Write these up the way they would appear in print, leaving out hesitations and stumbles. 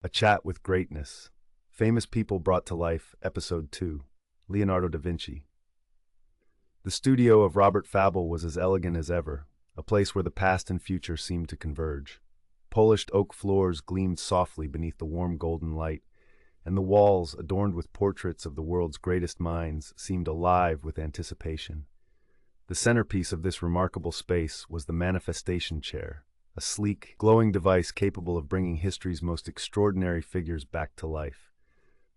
A Chat with Greatness. Famous People Brought to Life, Episode 2. Leonardo da Vinci. The studio of Robert Fabble was as elegant as ever, a place where the past and future seemed to converge. Polished oak floors gleamed softly beneath the warm golden light, and the walls, adorned with portraits of the world's greatest minds, seemed alive with anticipation. The centerpiece of this remarkable space was the manifestation chair, a sleek, glowing device capable of bringing history's most extraordinary figures back to life.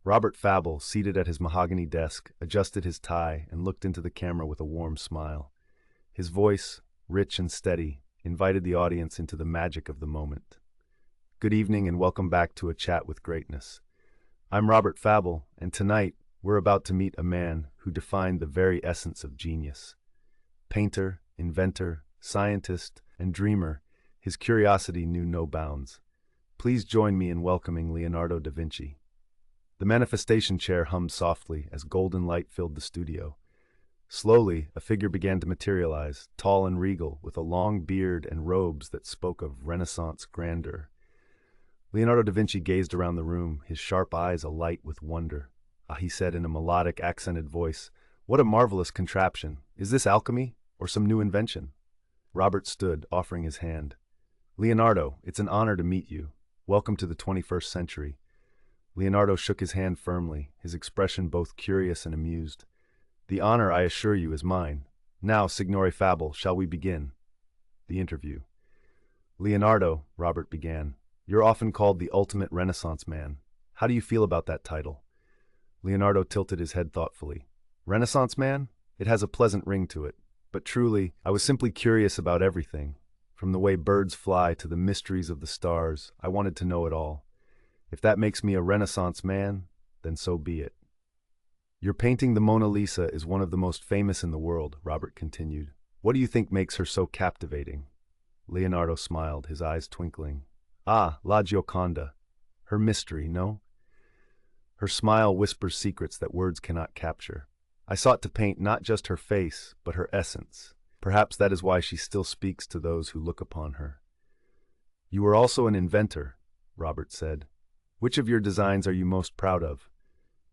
Robert Fabble, seated at his mahogany desk, adjusted his tie and looked into the camera with a warm smile. His voice, rich and steady, invited the audience into the magic of the moment. Good evening and welcome back to A Chat with Greatness. I'm Robert Fabble, and tonight we're about to meet a man who defined the very essence of genius. Painter, inventor, scientist, and dreamer, his curiosity knew no bounds. Please join me in welcoming Leonardo da Vinci. The manifestation chair hummed softly as golden light filled the studio. Slowly, a figure began to materialize, tall and regal, with a long beard and robes that spoke of Renaissance grandeur. Leonardo da Vinci gazed around the room, his sharp eyes alight with wonder. He said in a melodic, accented voice, "What a marvelous contraption! Is this alchemy, or some new invention?" Robert stood, offering his hand. "Leonardo, it's an honor to meet you. Welcome to the 21st century." Leonardo shook his hand firmly, his expression both curious and amused. "The honor, I assure you, is mine. Now, Signore Fabble, shall we begin?" The interview. "Leonardo," Robert began, "you're often called the ultimate Renaissance man. How do you feel about that title?" Leonardo tilted his head thoughtfully. "Renaissance man? It has a pleasant ring to it. But truly, I was simply curious about everything. From the way birds fly to the mysteries of the stars, I wanted to know it all. If that makes me a Renaissance man, then so be it." "Your painting, the Mona Lisa, is one of the most famous in the world," Robert continued. "What do you think makes her so captivating?" Leonardo smiled, his eyes twinkling. "Ah, La Gioconda. Her mystery, no? Her smile whispers secrets that words cannot capture. I sought to paint not just her face, but her essence. Perhaps that is why she still speaks to those who look upon her." "You are also an inventor," Robert said. "Which of your designs are you most proud of?"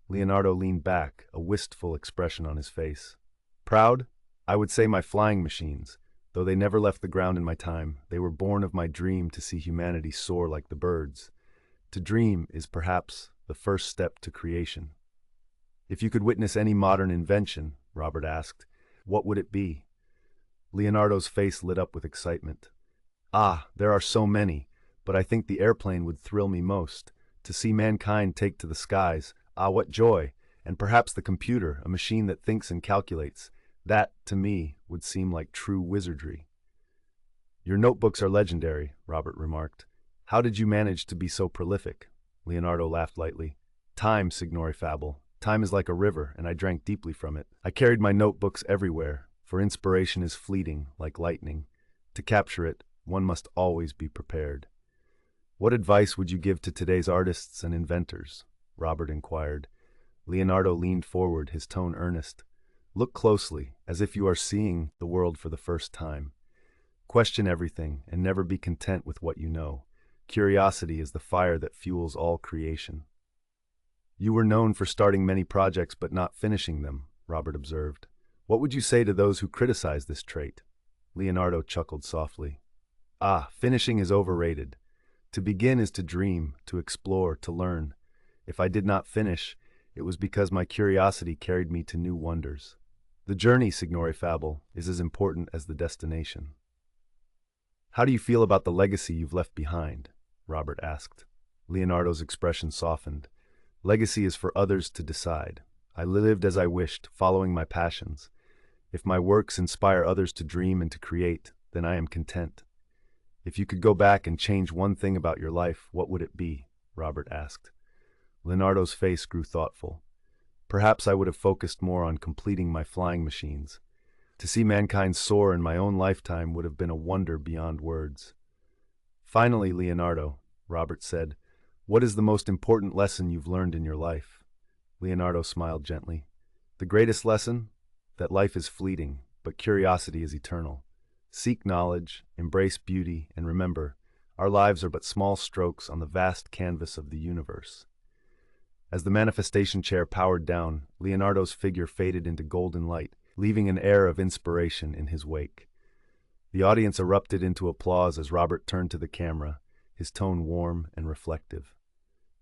Leonardo leaned back, a wistful expression on his face. "Proud? I would say my flying machines. Though they never left the ground in my time, they were born of my dream to see humanity soar like the birds. To dream is perhaps the first step to creation." "If you could witness any modern invention," Robert asked, "what would it be?" Leonardo's face lit up with excitement. There are so many, but I think the airplane would thrill me most. To see mankind take to the skies, what joy! And perhaps the computer, a machine that thinks and calculates. That, to me, would seem like true wizardry." "Your notebooks are legendary," Robert remarked. "How did you manage to be so prolific?" Leonardo laughed lightly. "Time, Signore Fabble. Time is like a river, and I drank deeply from it. I carried my notebooks everywhere, for inspiration is fleeting, like lightning. To capture it, one must always be prepared." "What advice would you give to today's artists and inventors?" Robert inquired. Leonardo leaned forward, his tone earnest. "Look closely, as if you are seeing the world for the first time. Question everything, and never be content with what you know. Curiosity is the fire that fuels all creation." "You were known for starting many projects but not finishing them," Robert observed. "What would you say to those who criticize this trait?" Leonardo chuckled softly. Finishing is overrated. To begin is to dream, to explore, to learn. If I did not finish, it was because my curiosity carried me to new wonders. The journey, Signore Fabble, is as important as the destination." "How do you feel about the legacy you've left behind?" Robert asked. Leonardo's expression softened. "Legacy is for others to decide. I lived as I wished, following my passions. If my works inspire others to dream and to create, then I am content." "If you could go back and change one thing about your life, what would it be?" Robert asked. Leonardo's face grew thoughtful. "Perhaps I would have focused more on completing my flying machines. To see mankind soar in my own lifetime would have been a wonder beyond words." "Finally, Leonardo," Robert said, "what is the most important lesson you've learned in your life?" Leonardo smiled gently. "The greatest lesson? That life is fleeting, but curiosity is eternal. Seek knowledge, embrace beauty, and remember, Our lives are but small strokes on the vast canvas of the universe. As the manifestation chair powered down, Leonardo's figure faded into golden light, leaving an air of inspiration in his wake. The audience erupted into applause as Robert turned to the camera, his tone warm and reflective.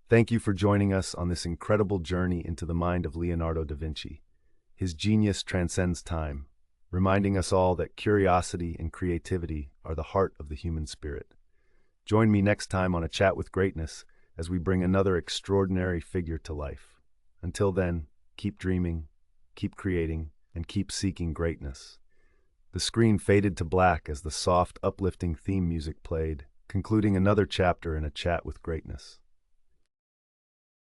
Thank you for joining us on this incredible journey into the mind of Leonardo da Vinci. His genius transcends time, reminding us all that curiosity and creativity are the heart of the human spirit. Join me next time on A Chat with Greatness as we bring another extraordinary figure to life. Until then, keep dreaming, keep creating, and keep seeking greatness. The screen faded to black as the soft, uplifting theme music played, concluding another chapter in A Chat with Greatness.